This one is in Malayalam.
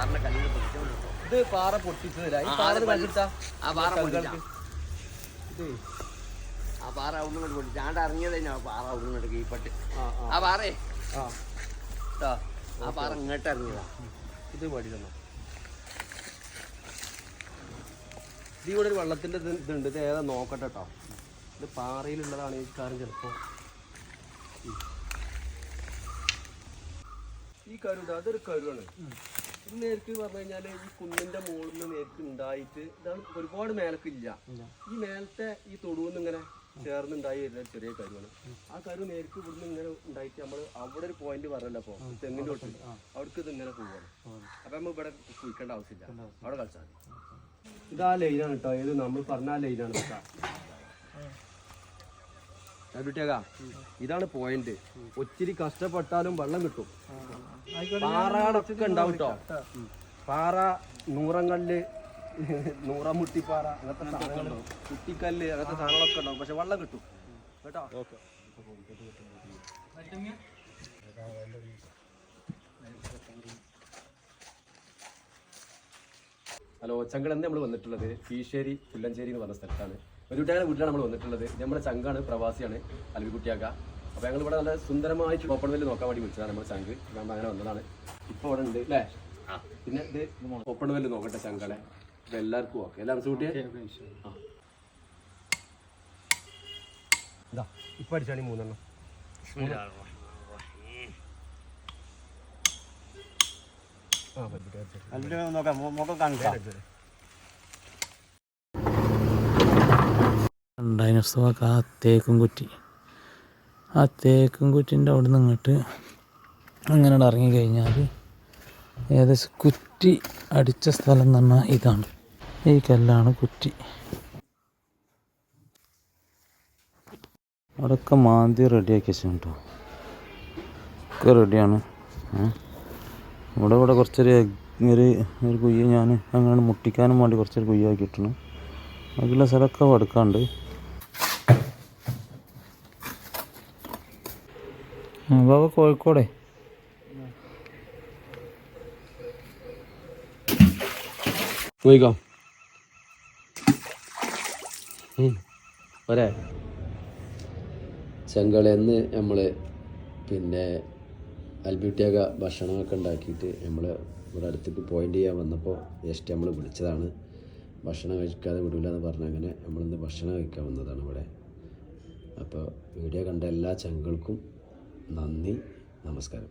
പാറിന്റെ കല്ലിൽ പൊട്ടിച്ചോളൂ. ഇത് പാറ പൊട്ടിച്ചതല്ല, ഈ പാറ കണ്ടിട്ടാ ആ പാറ പൊട്ടിച്ച ആ പാറ ഒന്നും പൊട്ടി ചാണ്ട ഇറങ്ങിയത് തന്നെ പാറ ഒന്നും കീപ്പട്ട് ആ പാറേ ആ പാറ ഇങ്ങോട്ട് ഇറങ്ങിയതാ. ഇത് പടി തന്നോ. ഇതിവിടെ ഒരു വെള്ളത്തിന്റെ ഇതുണ്ട്, ഇത് ഏതാ നോക്കട്ടെ കേട്ടോ. ഇത് പാറയിലുള്ളതാണ് ഈ കാര്യം. ചിലപ്പോ ഈ കരുത അതൊരു കരുവാണ്. ഇത് നേർക്ക് പറഞ്ഞു കഴിഞ്ഞാല് ഈ കുന്നിന്റെ മുകളിൽ നിന്ന് നേർക്ക് ഉണ്ടായിട്ട് ഇതാണ് ഒരുപാട് മേലക്കില്ല. ഈ മേലത്തെ ഈ തൊടുവെന്ന് ഇങ്ങനെ ചേർന്നുണ്ടായി വരുന്ന ചെറിയ കരുവാണ്. ആ കരു നേർക്ക് ഇവിടുന്ന് ഇങ്ങനെ ഉണ്ടായിട്ട് നമ്മള് അവിടെ ഒരു പോയിന്റ് പറഞ്ഞല്ലോ. അപ്പൊ തെങ്ങിന്റെ തൊട്ട് അവിടേക്ക് ഇത് ഇങ്ങനെ പോവാണ്. അപ്പൊ നമ്മൾ ഇവിടെ കുഴിക്കേണ്ട ആവശ്യമില്ല, അവിടെ കളിച്ചാൽ മതി. ഇതാ ലൈനാണ് കേട്ടോ, ഏത് നമ്മൾ പറഞ്ഞ ആ ലൈനാണ്. ഇതാണ് പോയിന്റ്. ഒത്തിരി കഷ്ടപ്പെട്ടാലും വെള്ളം കിട്ടും. പാറകളൊക്കെ ഉണ്ടാവും കേട്ടോ. പാറ, നൂറങ്കല്ല്, നൂറമുട്ടിപ്പാറ, അങ്ങനത്തെ സാധനങ്ങൾ, കുട്ടിക്കല്ല്, അങ്ങനത്തെ സാധനങ്ങളൊക്കെ ഉണ്ടാവും. പക്ഷെ വെള്ളം കിട്ടും കേട്ടോ. ഹലോ, ചങ്കടന്ന് നമ്മൾ വന്നിട്ടുള്ളത് കീശ്ശേരി പുല്ലഞ്ചേരി എന്ന് പറഞ്ഞ സ്ഥലത്താണ്. ഒരു കുട്ടിയുടെ വീട്ടിലാണ് നമ്മൾ വന്നിട്ടുള്ളത്. നമ്മുടെ ചങ്കാണ്, പ്രവാസിയാണ്, അൽവിക്കുട്ടിയാക്ക. അപ്പോൾ ഞങ്ങൾ ഇവിടെ നല്ല സുന്ദരമായിട്ട് ഓപ്പൺ വെല്ല് നോക്കാൻ വേണ്ടി വിളിച്ചതാണ് നമ്മുടെ ചങ്ക്. നമ്മൾ അങ്ങനെ വന്നതാണ്. ഇപ്പോൾ ഇവിടെ ഉണ്ട് അല്ലേ. പിന്നെ ഇത് ഓപ്പൺ വെല്ല് നോക്കട്ടെ ചങ്കളെ. ഇത് എല്ലാവർക്കും ഓക്കെ. എല്ലാവരും സൂട്ടിയെ ഇതാ ഇപ്പം അടിച്ചാണ് ഈ 3 എണ്ണം. ഡൈനോസോക്ക് ആ തേക്കും കുറ്റി, ആ തേക്കും കുറ്റിൻ്റെ അവിടെ നിന്ന് ഇങ്ങോട്ട് അങ്ങനെ ഇറങ്ങിക്കഴിഞ്ഞാൽ ഏകദേശം കുറ്റി അടിച്ച സ്ഥലം എന്ന് പറഞ്ഞാൽ ഇതാണ്. ഈ കല്ലാണ് കുറ്റി. അവിടെയൊക്കെ മാന്തി റെഡിയാക്കി വെച്ചു കേട്ടോ. ഒക്കെ റെഡിയാണ്. ഇവിടെ കുറച്ചൊരു ഒരു കുയ്യ ഞാൻ അങ്ങനെ മുട്ടിക്കാനും വേണ്ടി കുറച്ചൊരു കുയ്യാക്കി ഇട്ടണം. ബാക്കിയുള്ള സ്ഥലമൊക്കെ വടുക്കാണ്ട്. ബാബ കോഴിക്കോടെ പോയിക്കോ പോരെ. ചെങ്കളയെന്ന് നമ്മൾ പിന്നെ അൽബ്യൂട്ടിയാക്ക ഭക്ഷണമൊക്കെ ഉണ്ടാക്കിയിട്ട് നമ്മൾ ഇവിടെ അടുത്തേക്ക് പോയിൻ്റ് ചെയ്യാൻ വന്നപ്പോൾ ജസ്റ്റ് നമ്മൾ വിളിച്ചതാണ്. ഭക്ഷണം കഴിക്കാതെ വിടില്ല എന്ന് പറഞ്ഞ് അങ്ങനെ നമ്മളിന്ന് ഭക്ഷണം കഴിക്കാൻ വന്നതാണ് ഇവിടെ. അപ്പോൾ വീഡിയോ കണ്ട എല്ലാ ചങ്ങൾക്കും നന്ദി, നമസ്കാരം.